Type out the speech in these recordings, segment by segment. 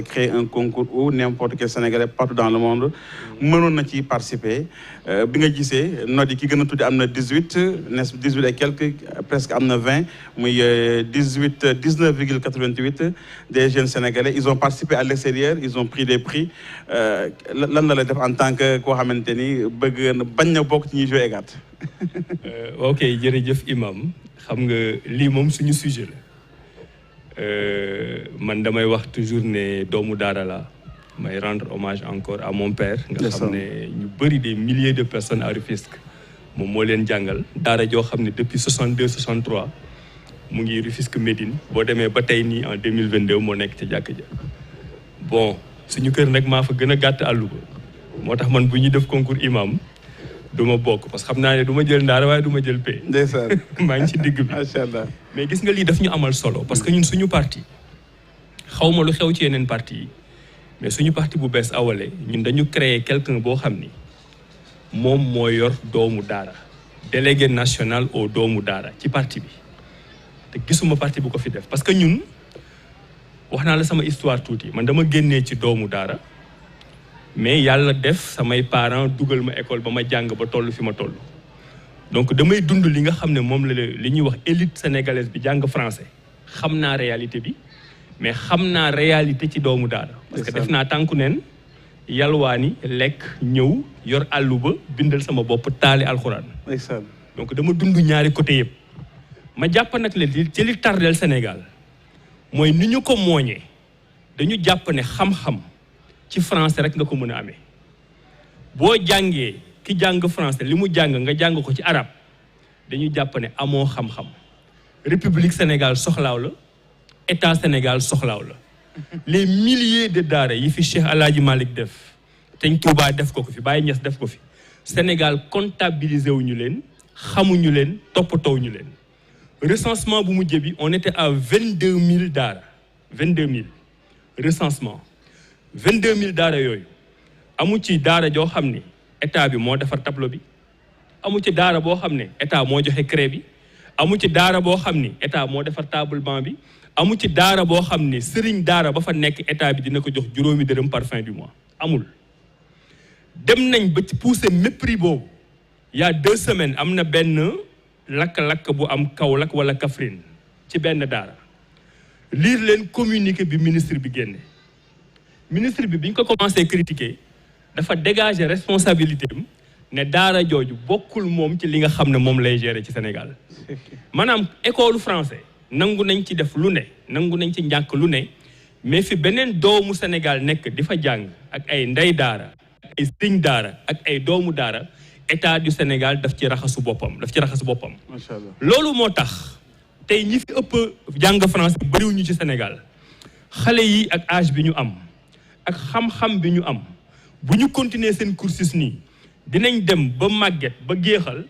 créer un concours où n'importe quel Sénégalais partout dans le monde mënoon na ci participer bi nga gisee note yi ki gën a tudde am na 18 n'est 18 et quelques presque am na 20 muy 19,88 des jeunes Sénégalais ils ont participé à l'extérieur ils ont pris des prix lan la def en tant que koo xamante ni bëgg na bañ na bokk ci ñuy jouer EGAT. ok jërëjëf Imam xam nga lii moom suñu sujet la. man damay wax toujours ne doomu daara la may rendre hommage encore à mon père nga xam ne ñu bëri des milliers de personnes à Rufisque moom moo leen jàngal daara joo xam ne depuis 62 63 mu ngi Rufisque Médine boo demee ba tey nii en 2022 moo nekk ca jàkk ja bon suñu kër nag maa fa gën a gàtt àllu ba moo tax man bu ñuy def concours imam du ma bokk parce que xam naa ne du ma jël ndaara waaye du ma jël pay. ndeysaan maa ngi ci digg bi macha allah. mais gis nga lii daf ñu amal solo parce que ñun suñu parti xaw ma lu xew ci yeneen parti yi mais suñu parti bu bees awale ñun dañu créer quelqu'un boo xam ni moom moo yor doomu daara délégué national au doomu daara ci parti bi te gisuma parti bu ko fi def parce que ñun wax naa la sama histoire tuuti man dama génnee ci doomu daara mais yàlla def samay parents dugal ma école ba ma jàng ba toll fi ma toll donc damay dund li nga xam ne moom la li ñuy wax élite sénégalaise bi jàng français xam naa réalité bi mais xam naa réalité ci doomu daara parce que def naa tànku neen yalwaani lekk ñëw yor àllu ba bindal sama bopp taali alxuraan donc dama dund ñaari côté yëpp ma jàpp nag le ci li tardel Sénégal mooy ni ñu ko mooñee dañu jàpp ne xam-xam ci français rek nga ko mën a amee boo jàngee ki jàng français li mu jàng nga jàng ko ci arab dañuy jàpp ne amoo xam-xam république Sénégal soxlaaw la état Sénégal soxlaaw la les milliers de daara yi fi Cheikh El Hadji Malick def Sëñ Touba def ko fi Baye Niass def ko fi Sénégal comptabilisé wuñu leen xamuñu leen toppatoo ñu leen recensement bu mujj bi on était à 22 000 daara 22 000 recensement 22 000 daara yooyu amu ci daara joo xam ni état bi moo defar tableau bi amu ci daara boo xam ne état moo joxe craie bi amu ci daara boo xam ni état moo defar table banc bi amu ci daara boo xam ni sëriñ daara ba fa nekk état bi dina ko jox juróomi dërëm par fin du mois amul. dem nañ ba ci pousser mépris boobu il y a 2 semaines am na benn lakk-lakk bu am Kaolack wala Kaffrine ci benn daara lire leen communiqué bi ministre bi génne. ministre bi ñu ko commencé critiquer dafa dégager responsabilité am ne daara jooju bokkul moom ci li nga xam ne moom lay gérer ci Sénégal maanaam école français nangu nañ ci def lu ne nangu nañ ci njàkk lu ne mais fi beneen doomu Sénégal nekk di fa jàng ak ay ndey daara ak ay sëñ daara ak ay doomu daara état du Sénégal daf ci raxasu boppam macha allah loolu moo tax tey ñi fi ëpp jàng français bariwuñu ci Sénégal xale yi ak âge bi ñu am ak xam-xam bi ñu am bu ñu continuer seen cursus nii dinañ dem ba màgget ba géexal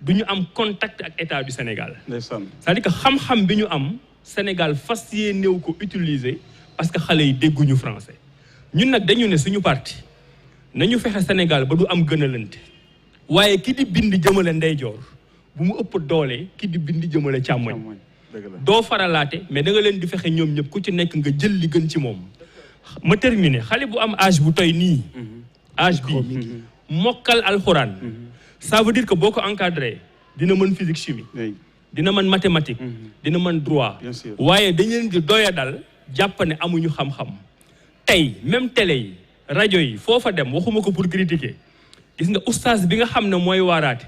du ñu am contact ak état du Sénégal. c'est-à-dire que xam-xam bi ñu am Sénégal fas yéenew ko utiliser parce que xale yi dégguñu français ñun nag dañu ne suñu parti nañu fexe Sénégal ba du am gënalante waaye ki di bind jëmale ndeyjoor bu mu ëpp doole ki di bind jëmale càmmoñ doo faralaate mais da nga leen di fexe ñoom ñëpp ku ci nekk nga jël li gën ci moom. ma terminer xale bu am âge bu toy nii âge bi mokkal alxuraan ça veut dire que boo ko encadré dina mën physique chimie dina mën mathématique dina mën droit waaye dañ leen di doya dal jàpp ne amuñu xam-xam tey même télé yi rajo yi foofa dem waxuma ko pour critiquer gis nga oustaz bi nga xam ne mooy waaraate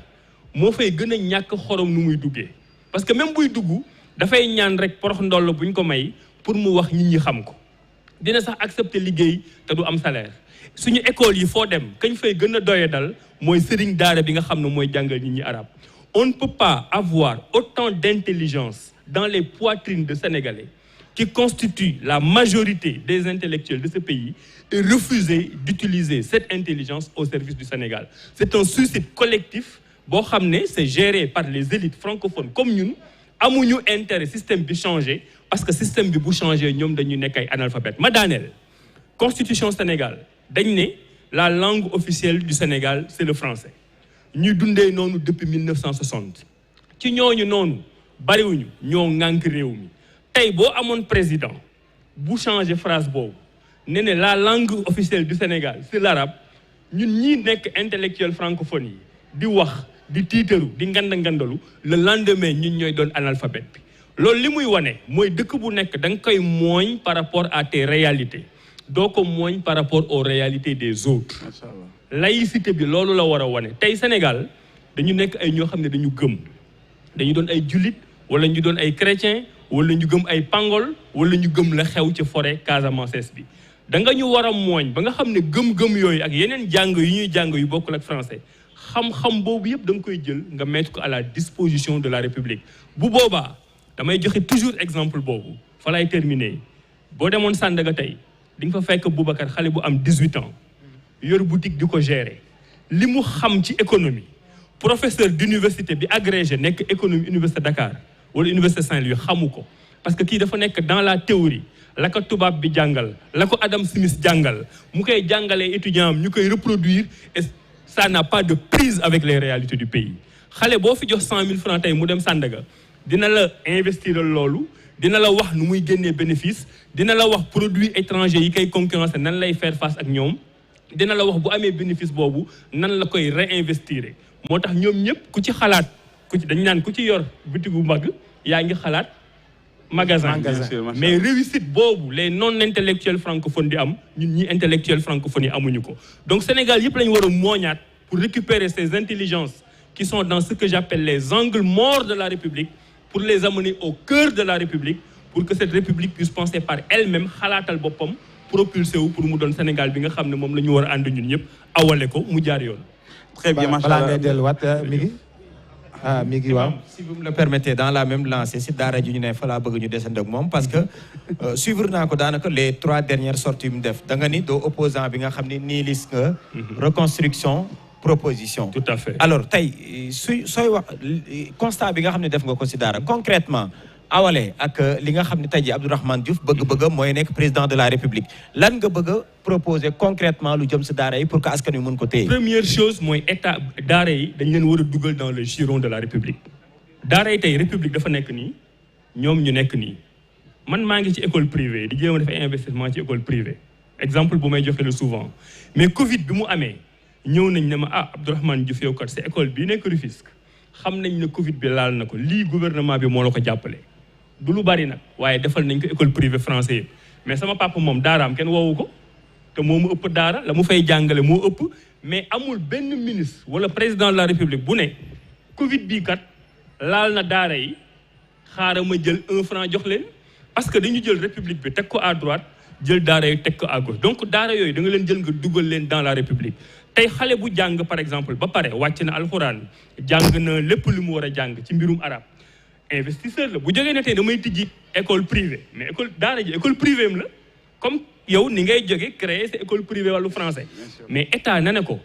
moo fay gën a ñàkk xorom nu muy duggee parce que même buy dugg dafay ñaan rek porox ndoll buñ ko may pour mu wax nit ñi xam ko dina sax accepter liggéey te du am salaire suñu école yi foo dem kañ fay gën a doye dal mooy sëriñ daara bi nga xam ne mooy jàngal nit ñi arabe on ne peut pas avoir autant d'intelligence dans les poitrines de Sénégalais qui constituent la majorité des intellectuels de ce pays et refuser d'utiliser cette intelligence au service du Sénégal. C'est un suicide collectif boo xam ne c'est géré par les élites francophones comme ñun amuñu intérêt système bi changé parce que système bi bu changé ñoom dañuy nekk ay analphabètes ma daaneel constitution Sénégal dañ ne la langue officielle du Sénégal c'est le français ñuy dundee noonu depuis 1960 ci ñooñu noonu bariwuñu ñoo ŋànk réew mi tey boo amoon président bu changé phrase boobu ne la langue officielle du Sénégal c'est l'arabe ñun ñii nekk intellectuel francophone yi di wax di tiitaru di ngandalu le lendemain ñun ñooy doon analphabète bi loolu li muy wane mooy dëkk bu nekk da nga koy mooñ par rapport à tes réalités doo ko mooñ par rapport aux réalités des autres laïcité bi loolu la war a wane tey Sénégal dañu nekk ay ñoo xam ne dañu gëm dañu doon ay jullit wala ñu doon ay chrétien wala ñu gëm ay pangol wala ñu gëm la xew ci forêt Casamance bi da nga ñu war a mooñ ba nga xam ne gëm-gëm yooyu ak yeneen jàng yu ñuy jàng yu bokkul ak français xam-xam boobu yëpp da nga koy jël nga mettre ko à la disposition de la République bu boobaa damay joxe toujours exemple boobu fa lay terminer boo demoon Sandaga tey di nga fa fekk Boubacar xale bu am 18 ans yor boutique di ko gérer li mu xam ci économie professeur d'université bi agrégé nekk économie université Dakar wala université Saint-Louis xamu ko parce que kii dafa nekk dans la théorie la ko tubaab bi jàngal la ko Adam Smith jàngal mu koy jàngalee étudiant am ñu koy reproduire et ça n'a pas de prise avec les réalités du pays xale boo fi jox 100 000 francs tey mu dem Sandaga dina la investir loolu dina la wax nu muy génnee bénéfice dina la wax produit étranger yi koy concurrence nan lay faire face ak ñoom dina la wax bu amee bénéfice boobu nan la koy réinvestir moo tax ñoom ñëpp ku ci xalaat dañ naan ku ci yor boutique bu mag yaa ngi xalaat magasin mais réussite boobu les non intellectuels francophones di am ñun ñi intellectuels francophones yi amuñu ko donc Sénégal yëpp lañu war a mooñaat pour récupérer ces intelligences qui sont dans ce que j'appelle les angles morts de la République pour les amener au cœur de la République pour que cette République puisse penser par elle-même xalaatal boppam propulsé wu pour mu doon Sénégal bi nga xam ne moom la ñu war a ànd ñun ñëpp awale ko mu jaar yoon. Très bien, macha balaa ngay delluwaat mi ngi waaw. Si vous me le permettez dans la même lancée si daara ji ñu ne fa laa bëgg ñu descendre ak moom parce que suivre naa ko daanaka les 3 dernières sorties yu mu def da nga ni doo opposant bi nga xam ne nihiliste nga. reconstruction proposition. Tout à fait. Alors tey sooy wax constat bi nga xam ne def nga ko si daara concrètement awale ak li nga xam ne tey jii Abdourahmane Diouf bëgg-bëgg mooy nekk président de la République lan nga bëgg a proposer concrètement lu jëm si daara yi pour que askan wi mun ko téye. Première chose mooy état daara yi dañ leen war a dugal dans le giron de la République daara yi tey République dafa nekk nii ñoom ñu nekk nii man maa ngi ci école privée di jéem a def ay investissement ci école privée exemple bu may joxe le souvent mais Covid bi mu amee ñëw nañ ne ma Abdourahmane Diouf yow kat sa école bii nekk Rufisque xam nañ ne Covid bi laal na ko lii gouvernement bi moo la ko jàppale. du lu bari nag waaye defal nañ ko école privée français yëpp mais sama papa moom daaraam kenn woowu ko te moo mu ëpp daara la mu fay jàngale moo ëpp mais amul benn ministre wala président de la République bu ne Covid bii kat laal na daara yi xaaral ma jël 1 franc jox leen parce que dañu jël République bi teg ko à droite jël daara yi teg ko à gauche donc daara yooyu da nga leen jël nga dugal leen dans la République tey xale bu jàng par exemple ba pare wàcc na alxuraan jàng na lépp lu mu war a jàng ci mbirum arab investisseur la bu jógee ne tey damay tijji école privée mais école daara ji école privée am la comme yow ni ngay jóge créer sa école privée wàllu français mais état na ne ko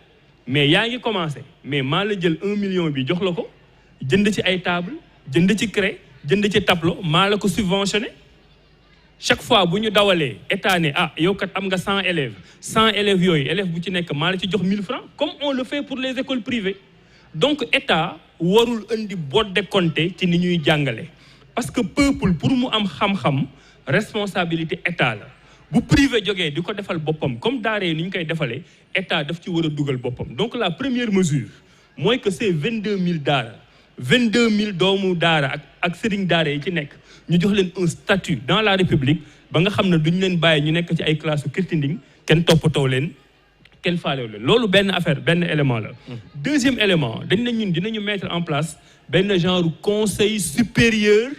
mais yaa ngi commencé mais maa la jël 1 million bi jox la ko jënd ci ay table jënd ci craie jënd ci tableau maa la ko subventionné chaque fois bu ñu dawalee état ne yow kat am nga 100 élèves 100 élèves yooyu élève bu ci nekk maa la ci jox 1000 francs comme on le fait pour les écoles privées donc état warul indi bodde compté ci ni ñuy jàngale parce que peuple pour mu am xam-xam responsabilité état la bu privé jógee di ko defal boppam comme daara yi ni ñu koy defalee état daf ci war a dugal boppam donc la première mesure mooy que ces 22000 daara 22000 doomu daara ak sëriñ daara yi ci nekk ñu jox leen un statut dans la République ba nga xam ne duñu leen bàyyi ñu nekk ci ay classe kirtinding kenn toppatoo leen kenn faalew leen loolu benn affaire benn élément la deuxième élément dañ ne ñun dinañu mettre en place benn genre conseil supérieur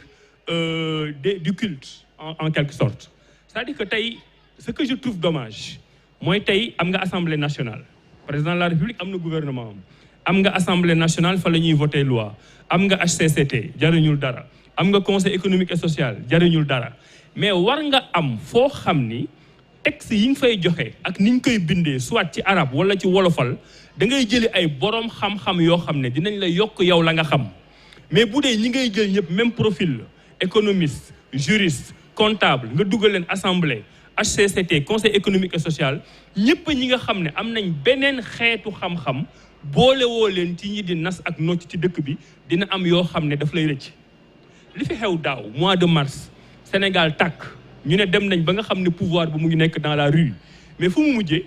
du culte en quelque sorte c'est-à-dire que tey ce que je trouve dommage mooy tey am nga assemblée nationale président de la République am na gouvernement am nga assemblée nationale fa la ñuy voter loi am nga HCCT jariñul dara am nga conseil économique et social jariñul dara mais war nga am foo xam ni texte yi nga fay joxe ak ni ñu koy bindee soit ci arabe wala ci wolofal da ngay jëli ay borom xam-xam yoo xam ne dinañ la yokk yow la nga xam mais bu dee ñi ngay jël ñëpp même profil la économiste juriste comptable nga dugal leen assemblée HCCT conseil économique et social ñëpp ñi nga xam ne am nañ beneen xeetu xam-xam boolewoo leen ci ñi di nas ak nocc ci dëkk bi dina am yoo xam ne daf lay rëcc li fi xew daaw mois de mars Sénégal tàkk ñu ne dem nañ ba nga xam ne pouvoir bu mu ngi nekk dans la rue mais fu mu mujjee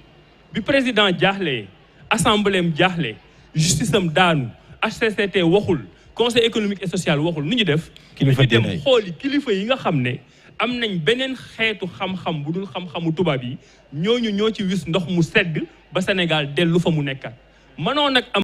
bi président jaaxlee assemblée am jaaxlee justice am daanu HCCT waxul conseil économique et social waxul nu ñu def dañu dem xooli kilifa yi nga xam ne am nañ beneen xeetu xam-xam bu dul xam-xamu tubaab yi ñooñu ñoo ci wis ndox mu sedd ba Sénégal dellu fa mu nekkat mënoon nag am